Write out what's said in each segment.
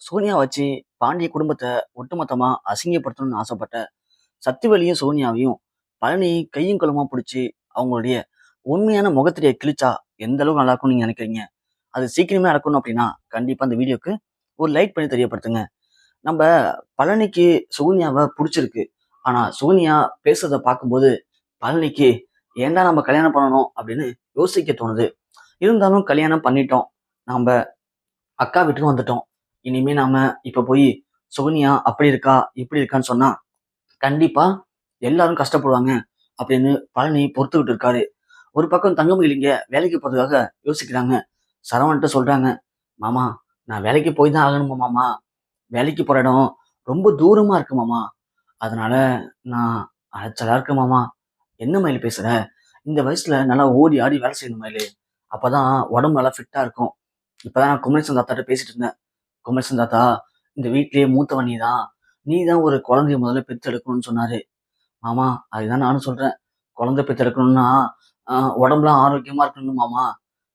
சோனியா வச்சு பாண்டிய குடும்பத்தை ஒட்டுமொத்தமா அசிங்கப்படுத்தணும்னு ஆசைப்பட்ட சக்திவேலையும் சோனியாவையும் பழனி கையும் களமா பிடிச்சி அவங்களுடைய உண்மையான முகத்திரையை கிழிச்சா எந்த அளவுக்கு நல்லா இருக்கும்னு நீங்க நினைக்கிறீங்க? அது சீக்கிரமே நடக்கணும் அப்படின்னா கண்டிப்பா அந்த வீடியோக்கு ஒரு லைக் பண்ணி தெரியப்படுத்துங்க. நம்ம பழனிக்கு சோனியாவை பிடிச்சிருக்கு. ஆனா சோனியா பேசுறத பார்க்கும்போது பழனிக்கு ஏன்டா நம்ம கல்யாணம் பண்ணணும் அப்படின்னு யோசிக்க தோணுது. இருந்தாலும் கல்யாணம் பண்ணிட்டோம். நம்ம அக்கா வீட்டுக்கு வந்துட்டோம். இனிமே நாம இப்ப போய் சுகன்யா அப்படி இருக்கா இப்படி இருக்கான்னு சொன்னா கண்டிப்பா எல்லாரும் கஷ்டப்படுவாங்க அப்படின்னு பழனி பொறுத்துக்கிட்டு இருக்காரு. ஒரு பக்கம் தங்கமயிலிங்க வேலைக்கு போறதுக்காக யோசிக்கிறாங்க. சரவணன்ட்ட சொல்றாங்க, மாமா நான் வேலைக்கு போய் தான் ஆகணுமா மாமா. வேலைக்கு போற இடம் ரொம்ப தூரமா இருக்கு மாமா. அதனால நான் அலைச்சலா இருக்கு மாமா. என்ன மயில் பேசுற? இந்த வயசுல நல்லா ஓடி ஆடி வேலை செய்யணும் மயிலு. அப்பதான் உடம்பு நல்லா ஃபிட்டா இருக்கும். இப்பதான் நான் குமரேசன் தாத்தாட்ட பேசிட்டு இருந்தேன். குமரேசன் தாத்தா, இந்த வீட்லயே மூத்தவன் நீதான். நீதான் ஒரு குழந்தைய முதல்ல பெத்தெடுக்கணும்னு சொன்னாரு. மாமா அதுதான் நானும் சொல்றேன். குழந்தை பெத்தெடுக்கணும்னா உடம்புலாம் ஆரோக்கியமா இருக்கணும் மாமா.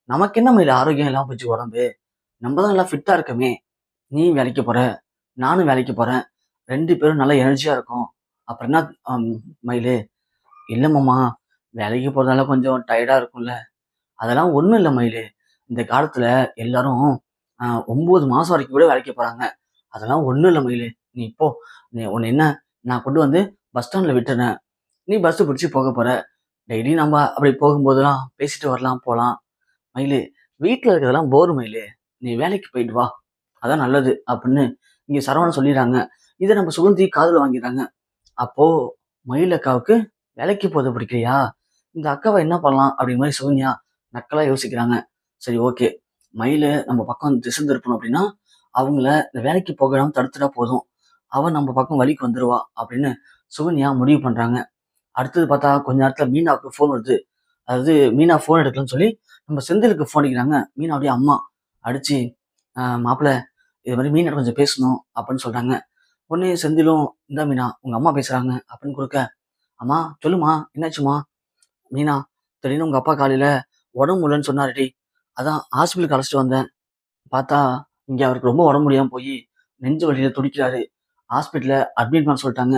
நமக்கு என்ன மயில ஆரோக்கியம் இல்லாம போச்சு உடம்பு. நம்ம தான் நல்லா ஃபிட்டா இருக்கமே. நீ வேலைக்கு போற, நானும் வேலைக்கு போறேன். 2 பேரும் நல்லா எனர்ஜியா இருக்கும். அப்புறம் என்ன அம் மயிலு? இல்ல மாமா, வேலைக்கு போறதால கொஞ்சம் டயர்டா இருக்கும்ல. அதெல்லாம் ஒண்ணும் இல்ல மயிலு. இந்த காலத்துல எல்லாரும் 9 மாசம் வரைக்கும் கூட வேலைக்கு போறாங்க. அதெல்லாம் ஒண்ணும் இல்ல மயிலு. நீ போ. உன்னை என்ன நான் கொண்டு வந்து பஸ் ஸ்டாண்ட்ல விட்டுறேன். நீ பஸ் பிடிச்சு போக போற. டெய்லி நம்ம அப்படி போகும்போதெல்லாம் பேசிட்டு வரலாம் போலாம். மயிலு, வீட்டுல இருக்கிறதெல்லாம் போர் மயிலு. நீ வேலைக்கு போயிட்டு வா. அதான் நல்லது அப்படின்னு இங்க சரவணன் சொல்லிடுறாங்க. இதை நம்ம சுகந்தி காதுல வாங்கிடுறாங்க. அப்போ மயில் அக்காவுக்கு வேலைக்கு போறது பிடிக்கலையா? இந்த அக்காவை என்ன பண்ணலாம் அப்படிங்கிற மாதிரி சுகன்யா நக்கலா யோசிக்கிறாங்க. சரி ஓகே, மயிலை நம்ம பக்கம் திசை திருப்பணும் அப்படின்னா அவங்கள இந்த வேலைக்கு போகாம தடுத்துட்டா போதும். அவன் நம்ம பக்கம் வழிக்கு வந்துருவா அப்படின்னு சுகன்யா முடிவு பண்றாங்க. அடுத்தது பார்த்தா கொஞ்ச நேரத்துல மீனாவுக்கு ஃபோன் வருது. அதாவது மீனா ஃபோன் எடுக்கலன்னு சொல்லி நம்ம செந்திலுக்கு ஃபோன் அடிக்கிறாங்க. மீனாவுடைய அம்மா அடிச்சு, மாப்பிள்ள இது மாதிரி மீனா கொஞ்சம் பேசணும் அப்படின்னு சொல்றாங்க. உடனே செந்திலும், இந்த மீனா உங்க அம்மா பேசுறாங்க அப்படின்னு கொடுக்க, அம்மா சொல்லுமா என்னாச்சுமா? மீனா, திடீர்னு உங்க அப்பா காலையில உடம்பு முடியலன்னு சொன்னாருடி. அதான் ஹாஸ்பிட்டலுக்கு அழைச்சிட்டு வந்தேன். பார்த்தா இங்க அவருக்கு ரொம்ப உடம்பு முடியாம போய் நெஞ்சு வலியில துடிக்கிறாரு. ஹாஸ்பிட்டல்ல அட்மிட் பண்ண சொல்லிட்டாங்க.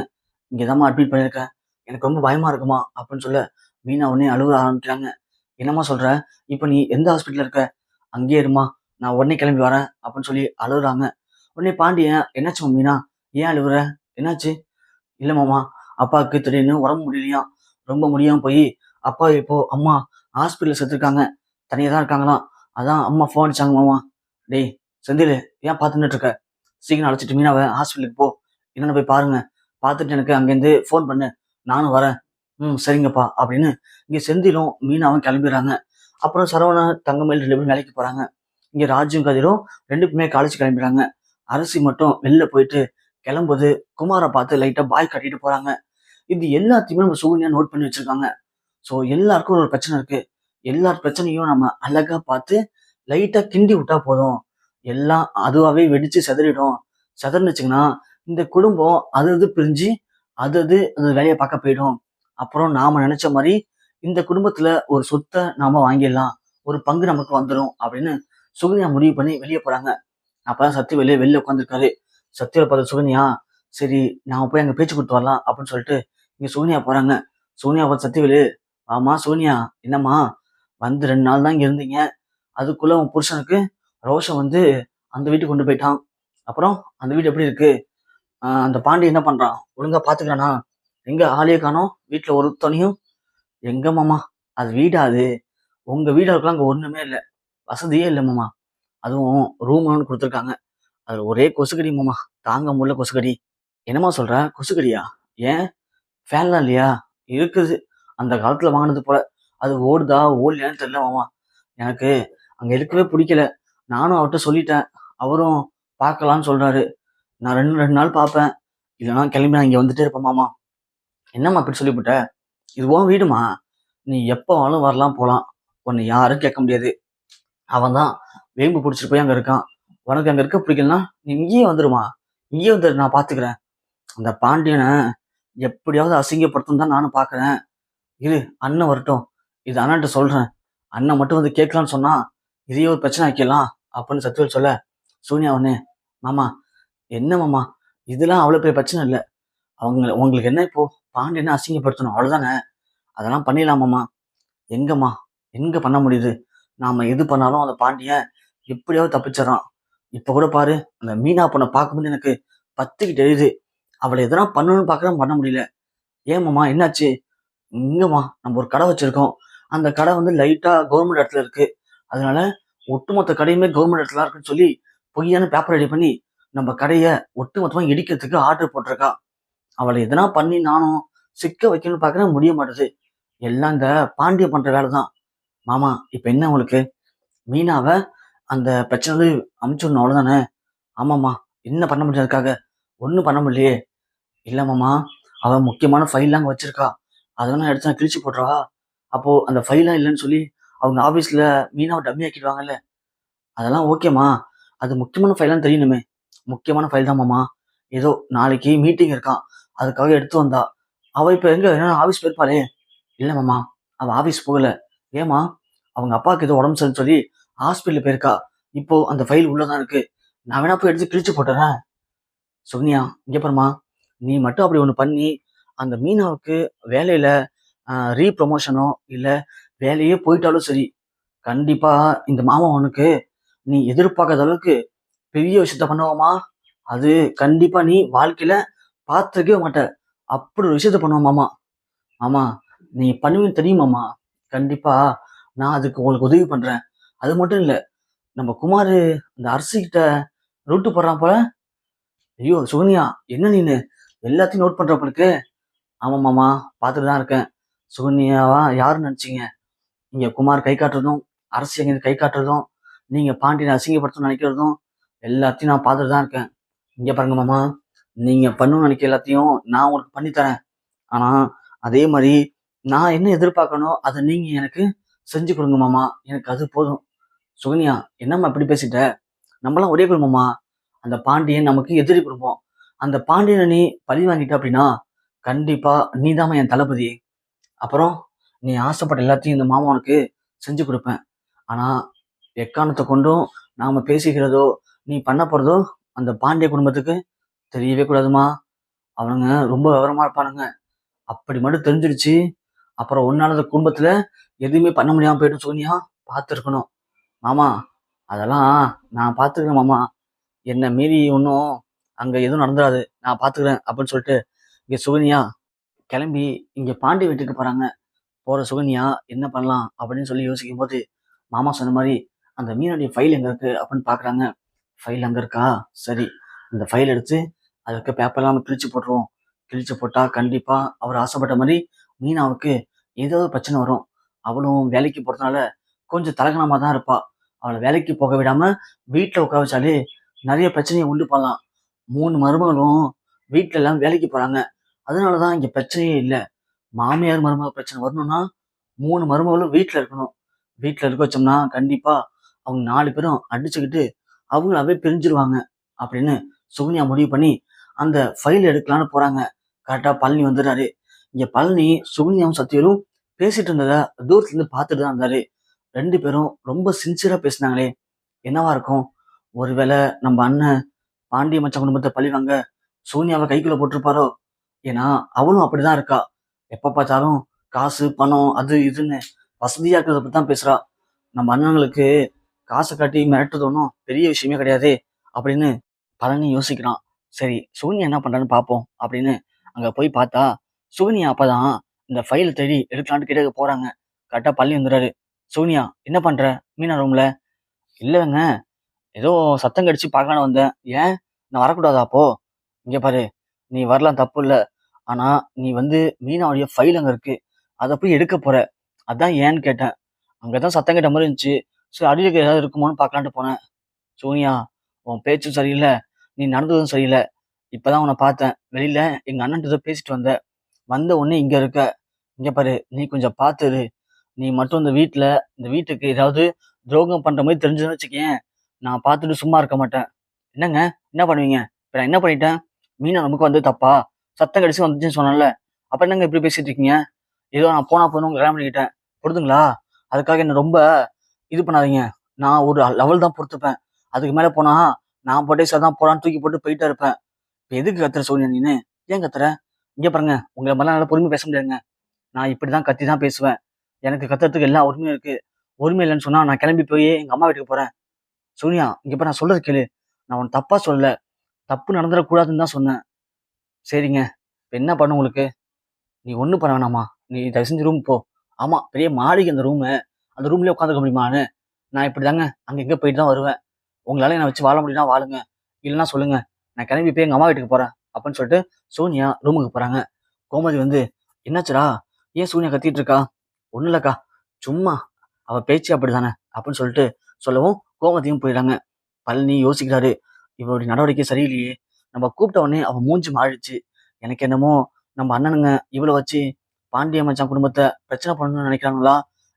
இங்கதாம்மா அட்மிட் பண்ணியிருக்கேன். எனக்கு ரொம்ப பயமா இருக்குமா அப்படின்னு சொல்ல மீனா உடனே அழுவ ஆரம்பிக்கிறாங்க. என்னம்மா சொல்ற? இப்ப நீ எந்த ஹாஸ்பிட்டல்ல இருக்க? அங்கேயே இருமா, நான் உடனே கிளம்பி வரேன் அப்படின்னு சொல்லி அழுகுறாங்க. உடனே பாண்டியன், என்னாச்சுமா மீனா, ஏன் அழுகுற? என்னாச்சு? இல்ல மாமா, அப்பாவுக்கு திடீர்னு உடம்பு முடியலையாம். ரொம்ப முடியாம போய் அப்பா இப்போ அம்மா ஹாஸ்பிட்டல்ல செத்துருக்காங்க. தனியா தான் இருக்காங்களாம். அதான் அம்மா ஃபோன் அடிச்சாங்க மாமா. டேய் செந்தில், ஏன் பார்த்துட்டு இருக்க? சீக்கிரம் அழைச்சிட்டு மீனாவை ஹாஸ்பிட்டலுக்கு போ. என்னன்னு போய் பாருங்க. பார்த்துட்டு எனக்கு அங்கேருந்து ஃபோன் பண்ணு. நானும் வரேன். சரிங்கப்பா அப்படின்னு இங்க செந்திலும் மீனாவும் கிளம்பிடுறாங்க. அப்புறம் சரவணன் தங்கமயில் 2 பேரும் வேலைக்கு போறாங்க. இங்க ராஜும் கதிரும் 2 பேருமே காலேஜ் கிளம்பிடுறாங்க. அரசி மட்டும் வெளில போயிட்டு கிளம்பும்போது குமாரை பார்த்து லைட்டா பாய் கட்டிட்டு போறாங்க. இது எல்லாத்தையுமே நம்ம சுகன்யா நோட் பண்ணி வச்சிருக்காங்க. ஸோ எல்லாருக்கும் ஒரு பிரச்சனை இருக்கு. எல்லார் பிரச்சனையும் நம்ம அழகா பார்த்து லைட்டா கிண்டி விட்டா போதும். எல்லாம் அதுவாவே வெடிச்சு செதறிடும். செதறினுச்சுங்கன்னா இந்த குடும்பம் அது அது பிரிஞ்சு அது அது அது வேலையை பார்க்க போயிடும். அப்புறம் நாம நினைச்ச மாதிரி இந்த குடும்பத்துல ஒரு சொத்தை நாம வாங்கிடலாம். ஒரு பங்கு நமக்கு வந்துடும் அப்படின்னு சுகன்யா முடிவு பண்ணி வெளியே போறாங்க. அப்பதான் சத்யா வெளியே உட்காந்துருக்காரு. சத்யாவை பார்த்த சுகன்யா, சரி நாம போய் அங்க பேச்சு கொடுத்து வரலாம் அப்படின்னு சொல்லிட்டு இங்க சோனியா போறாங்க. சோனியா பார்த்து சத்யவேலு, ஆமா சோனியா, என்னம்மா வந்து 2 நாள் தான் இங்க இருந்தீங்க. அதுக்குள்ள உன் புருஷனுக்கு ரோஷம் வந்து அந்த வீட்டுக்கு கொண்டு போயிட்டான். அப்புறம் அந்த வீடு எப்படி இருக்கு? அந்த பாண்டி என்ன பண்றான்? ஒழுங்கா பாத்துக்கிறானா? எங்க ஆளையே காணோம். வீட்டுல ஒரு துணியும் எங்க மாமா? அது வீடா அது? உங்க வீடா இருக்கலாம், அங்க ஒண்ணுமே இல்லை. வசதியே இல்லை மாமா. அதுவும் ரூம்னு கொடுத்துருக்காங்க. அதுல ஒரே கொசுக்கடி மாமா. தாங்க முடியல கொசுக்கடி. என்னம்மா சொல்ற? கொசுக்கடியா? ஏன் ஃபேன்லாம் இல்லையா? இருக்குது. அந்த காலத்துல வாங்கினது போல. அது ஓடுதா ஓடலையான்னு தெரியல மாமா. எனக்கு அங்க இருக்கவே பிடிக்கல. நானும் அவர்கிட்ட சொல்லிட்டேன். அவரும் பார்க்கலான்னு சொல்றாரு. நான் 2 நாள் பார்ப்பேன். இல்லைன்னா கிளம்பி நான் இங்க வந்துட்டே இருப்பேன் மாமா. என்னம்மா இப்படி சொல்லிவிட்ட? இது உன் வீடுமா. நீ எப்போ வேணாலும் வரலாம் போலாம். உன்னை யாரும் கேட்க முடியாது. அவன் தான் வேம்பு பிடிச்சிட்டு போய் அங்க இருக்கான். உனக்கு அங்க இருக்க பிடிக்கலன்னா நீ இங்கேயே வந்துருமா. இங்கேயே வந்துரு, நான் பாத்துக்கிறேன். அந்த பாண்டியனை எப்படியாவது அசிங்கப்படுத்தும் தான் நானும் பாக்குறேன். இரு, அண்ணன் வரட்டும். இது அண்ணன்ட்ட சொல்றேன். அண்ணன் மட்டும் வந்து கேட்கலான்னு சொன்னா இதையே ஒரு பிரச்சனை ஆக்கிடலாம் அப்படின்னு சத்யவேல் சொல்ல, சூனியா ஒண்ணு, மாமா என்ன மாமா, இதெல்லாம் அவ்வளோ பெரிய பிரச்சனை இல்ல. உங்களுக்கு என்ன இப்போ பாண்டியன அசிங்கப்படுத்தணும் அவ்வளோதானே? அதெல்லாம் பண்ணிடலாம் மாமா. எங்கம்மா, எங்க பண்ண முடியுது? நாம எது பண்ணாலும் அந்த பாண்டியன் எப்படியாவது தப்பிச்சிடறான். இப்ப கூட பாரு, அந்த மீனா பொண்ண பார்க்கும்போது எனக்கு பத்திக்கிட்டு எரியுது. அவள எதனா பண்ணணும்னு பார்க்குறேன், பண்ண முடியல. ஏன் மாமா என்னாச்சு? இங்கம்மா நம்ம ஒரு கடை வச்சிருக்கோம். அந்த கடை வந்து லைட்டா கவர்மெண்ட் இடத்துல இருக்கு. அதனால ஒட்டுமொத்த கடையுமே கவர்மெண்ட் இடத்துல இருக்குன்னு சொல்லி பொய்யான பேப்பர் ரெடி பண்ணி நம்ம கடைய ஒட்டுமொத்தமா இடிக்கிறதுக்கு ஆர்டர் போட்டிருக்கா. அவளை எதனா பண்ணி நானும் சிக்க வைக்கணும்னு பார்க்குறேன், முடிய மாட்டேது. எல்லாம் இந்த பாண்டிய பண்ற வேலை தான். மாமா இப்ப என்ன உங்களுக்கு? மீனாவ அந்த பிரச்சனை அமுச்சிடணும் அவ்வளவுதானே? ஆமாம்மா. என்ன பண்ண முடியும் அதுக்காக? ஒண்ணும் பண்ண முடியலையே. இல்ல மாமா, அவ முக்கியமான ஃபைல்லாம் அங்க வச்சிருக்கா. அதெல்லாம் எடுத்து நான் கிழிச்சு போட்டுறவா? அப்போ அந்த ஃபைல்லாம் இல்லைன்னு சொல்லி அவங்க ஆபீஸ்ல மீனாவை டம்மி ஆக்கிடுவாங்கல்ல. அதெல்லாம் ஓகேம்மா. அது முக்கியமான ஃபைல்லாம் தெரியணுமே. முக்கியமான ஃபைல் தான் மாமா. ஏதோ நாளைக்கு மீட்டிங் இருக்கான். அதுக்காக எடுத்து வந்தா. அவ இப்ப எங்க ஆபீஸ் போயிருப்பாளே. இல்ல மாமா, அவ ஆபீஸ் போகல. ஏம்மா? அவங்க அப்பாவுக்கு ஏதோ உடம்பு சரியில்லைன்னு சொல்லி ஹாஸ்பிட்டல் போயிருக்கா. இப்போ அந்த ஃபைல் உள்ளதான் இருக்கு. நான் வேணா போய் எடுத்து கிழிச்சு போட்டுறேன். சுகன்யா, இங்க பாரும்மா. நீ மட்டும் அப்படி ஒண்ணு பண்ணி அந்த மீனாவுக்கு வேலையில ரீப்ரமோஷனோ இல்ல வேலையே போயிட்டாலும் சரி, கண்டிப்பா இந்த மாமா உனக்கு நீ எதிர்பார்க்காத அளவுக்கு பெரிய விஷயத்த பண்ணுவாமா. அது கண்டிப்பா நீ வாழ்க்கையில பார்த்துருக்கவே மாட்ட. அப்படி ஒரு விஷயத்த பண்ணுவான் மாமா. மாமா நீ பண்ணுவீன்னு தெரியுமாமா. கண்டிப்பா நான் அதுக்கு உங்களுக்கு உதவி பண்றேன். அது மட்டும் இல்ல, நம்ம குமாரு அந்த அரசிக்கிட்ட ரூட்டு போடுறான் போல. ஐயோ சுகன்யா, என்ன நீனு எல்லாத்தையும் நோட் பண்ற போலுக்கு? ஆமா மாமா, பார்த்துட்டு தான் இருக்கேன். சுகன்யாவா யாருன்னு நினைச்சீங்க? இங்க குமார் கை காட்டுறதும், அரசு எங்க கை காட்டுறதும், நீங்க பாண்டியனை அசிங்கப்படுத்தணும்னு நினைக்கிறதும் எல்லாத்தையும் நான் பார்த்துட்டு தான் இருக்கேன். இங்க பாருங்க மாமா, நீங்க பண்ணணும்னு நினைக்கிற எல்லாத்தையும் நான் உங்களுக்கு பண்ணி தரேன். ஆனா அதே மாதிரி நான் என்ன எதிர்பார்க்கணும் அதை நீங்க எனக்கு செஞ்சு கொடுங்க மாமா. எனக்கு அது போதும். சுகன்யா, என்னம்மா இப்படி பேசிட்ட? நம்மளாம் ஒரே குடும்பமா? அந்த பாண்டியன் நமக்கு எதிரி குடும்பம். அந்த பாண்டியனை நீ பழி வாங்கிட்ட அப்படின்னா கண்டிப்பா நீதாம்மா என் தளபதி. அப்புறம் நீ ஆசைப்பட்ட எல்லாத்தையும் இந்த மாமா உனக்கு செஞ்சு கொடுப்பேன். ஆனா எக்காரணத்தை கொண்டும் நாம பேசிக்கிறதோ நீ பண்ண போறதோ அந்த பாண்டிய குடும்பத்துக்கு தெரியவே கூடாதுமா. அவனுங்க ரொம்ப விவரமா இருப்பானுங்க. அப்படி மட்டும் தெரிஞ்சிருச்சு, அப்புறம் உன்னால அந்த குடும்பத்துல எதுவுமே பண்ண முடியாம போயிடும் சோனியா. பார்த்து இருக்கணும் மாமா. அதெல்லாம் நான் பார்த்துக்கிறேன் மாமா. என்னை மீறி ஒன்றும் அங்க எதுவும் நடந்துடாது, நான் பார்த்துக்கிறேன் அப்படின்னு சொல்லிட்டு இங்க சுகன்யா கிளம்பி இங்க பாண்டி வீட்டுக்கு போறாங்க. போற சுகன்யா என்ன பண்ணலாம் அப்படின்னு சொல்லி யோசிக்கும் போது மாமா சொன்ன மாதிரி அந்த மீனுடைய ஃபைல் எங்க இருக்கு அப்படின்னு பாக்குறாங்க. ஃபைல் அங்க இருக்கா? சரி, இந்த ஃபைல் எடுத்து அதுக்கு பேப்பர்லாம் நம்ம கிழிச்சு போட்டுருவோம். கிழிச்சு போட்டா கண்டிப்பா அவர் ஆசைப்பட்ட மாதிரி மீனாவுக்கு ஏதோ ஒரு பிரச்சனை வரும். அவளும் வேலைக்கு போறதுனால கொஞ்சம் தலகணமா தான் இருப்பா. அவளை வேலைக்கு போக விடாம வீட்டுல உட்கார வச்சாலே நிறைய பிரச்சனையை உண்டு பண்ணலாம். 3 மருமகளும் வீட்டுல எல்லாம் வேலைக்கு போறாங்க. அதனாலதான் இங்க பிரச்சனையே இல்லை. மாமியார் மருமக பிரச்சனை வரணும்னா 3 மருமகளும் வீட்டுல இருக்கணும். வீட்டுல இருக்க வச்சோம்னா கண்டிப்பா அவங்க 4 பேரும் அடிச்சுக்கிட்டு அவங்களாவே பிரிஞ்சிருவாங்க அப்படின்னு சுகன்யா முடிவு பண்ணி அந்த ஃபைல் எடுக்கலான்னு போறாங்க. கரெக்டா பழனி வந்துடுறாரு. இங்க பழனி சுகன்யாவும் சத்தியரும் பேசிட்டு இருந்தத தூரத்துல இருந்து பார்த்துட்டு தான் இருந்தாரு. 2 பேரும் ரொம்ப சின்சியரா பேசினாங்களே, என்னவா இருக்கும்? ஒருவேளை நம்ம அண்ணன் பாண்டிய மச்சான் குடும்பத்தை பழிவாங்க சோனியாவை கைக்குள்ள போட்டிருப்பாரோ? ஏன்னா அவளும் அப்படிதான் இருக்கா. எப்ப பார்த்தாலும் காசு பணம் அது இதுன்னு வசதியா இருக்கிறத பத்தி தான் பேசுறா. நம்ம அண்ணங்களுக்கு காசை காட்டி மிரட்டுறது ஒன்றும் பெரிய விஷயமே கிடையாது அப்படின்னு பழனி யோசிக்கிறான். சரி, சுகன்யா என்ன பண்றான்னு பார்ப்போம் அப்படின்னு அங்க போய் பார்த்தா சுகன்யா அப்பதான் இந்த ஃபைலை தேடி எடுக்கலான்ட்டு கிட்ட போறாங்க. கரெக்டா பழனி வந்துடுறாரு. சுகன்யா என்ன பண்ற மீனா ரூம்ல? இல்லைங்க, ஏதோ சத்தம் கடிச்சு பார்க்கலான்னு வந்தேன். ஏன், நான் வரக்கூடாதா அப்போ? இங்க பாரு, நீ வரலாம் தப்பு இல்ல. ஆனா நீ வந்து மீனாவுடைய ஃபைல் அங்க இருக்கு. அதை போய் எடுக்க போற. அதான் ஏன்னு கேட்டேன். அங்கதான் சத்தம் கேட்ட மாதிரி இருந்துச்சு. சரி, அடியில ஏதாவது இருக்குமோன்னு பார்க்கலான்ட்டு போனேன். சோனியா, உன் பேச்சும் சரியில்லை, நீ நடந்ததும் சரியில்லை. இப்பதான் உன்னை பார்த்தேன். வெளியில எங்க அண்ணன்ட்ட ஏதோ பேசிட்டு வந்த. வந்த உடனே இங்க இருக்க. இங்க பாரு, நீ கொஞ்சம் பார்த்து இரு. நீ மட்டும் இந்த வீட்டுக்கு ஏதாவது துரோகம் பண்ற மாதிரி தெரிஞ்சதுன்னு வச்சுக்கேன், நான் பார்த்துட்டு சும்மா இருக்க மாட்டேன். என்னங்க, என்ன பண்ணுவீங்க? இப்ப நான் என்ன பண்ணிட்டேன்? மீனா நமக்கு வந்து தப்பா? சத்தம் கடிச்சு வந்துச்சுன்னு சொன்னேன்ல. அப்ப என்னங்க இப்படி பேசிட்டு இருக்கீங்க? ஏதோ நான் போனா போதும் கல்யாணம் பண்ணிக்கிட்டேன், புரிதுங்களா? அதுக்காக என்ன ரொம்ப இது பண்ணாதீங்க. நான் ஒரு லெவல் தான் பொறுத்துப்பேன். அதுக்கு மேல போனா நான் போட்டே தான் போலான்னு தூக்கி போட்டு போயிட்டே இருப்பேன். இப்ப எதுக்கு கத்துற சோனியா நீனு? ஏன் கத்துற? இங்க பாருங்க, உங்கள மாரிலாம் என்னால பொறுமையா பேச முடியாதுங்க. நான் இப்படிதான் கத்தி தான் பேசுவேன். எனக்கு கத்துறதுக்கு எல்லா உரிமையும் இருக்கு. உரிமை இல்லன்னு சொன்னா நான் கிளம்பி போய் எங்க அம்மா வீட்டுக்கு போறேன். சோனியா, இங்க பாரு நான் சொல்றத கேளு. நான் உன்ன தப்பா சொல்லல. தப்பு நடந்துறக்கூடாதுன்னு தான் சொன்னேன். சரிங்க. இப்ப என்ன பண்ணணும் உங்களுக்கு? நீ ஒண்ணும் பண்ண வேணாம்மா. நீ தயவு செஞ்சு ரூமுக்கு போ. ஆமா, பெரிய மாளிகை அந்த ரூமு. அந்த ரூம்லயே உட்காந்துக்க முடியுமா நானு? நான் இப்படிதாங்க அங்க இங்க போயிட்டு தான் வருவேன். உங்களால என்ன வச்சு வாழ முடியும்னா வாழுங்க. இல்லன்னா சொல்லுங்க. நான் கிளம்பி போய் எங்க அம்மா வீட்டுக்கு போறேன். அப்படின்னு சொல்லிட்டு சோனியா ரூமுக்கு போறாங்க. கோமதி வந்து, என்னாச்சுடா? ஏன் சோனியா கத்திட்டு இருக்கா? ஒண்ணும் இல்லக்கா. சும்மா. அவ பேச்சு அப்படிதானே அப்படின்னு சொல்லிட்டு சொல்லவும் கோமதியும் போயிடுறாங்க. பழனி யோசிக்கிறாரு. இவளுடைய நடவடிக்கை சரியில்லையே. நம்ம கூப்பிட்ட உடனே அவ மூஞ்சி மாறிடுச்சு. எனக்கு என்னமோ நம்ம அண்ணனுங்க இவளை வச்சு பாண்டிய மச்சான் குடும்பத்தை பிரச்சனை பண்ணணும்னு நினைக்கிறாங்களா?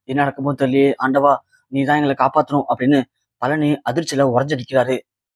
என்ன நடக்குமோ தெரியலையே. ஆண்டவா, நீ தான் எங்களை காப்பாத்தணும் அப்படின்னு பழனி அதிர்ச்சியில உறைஞ்சடிக்கிறாரு.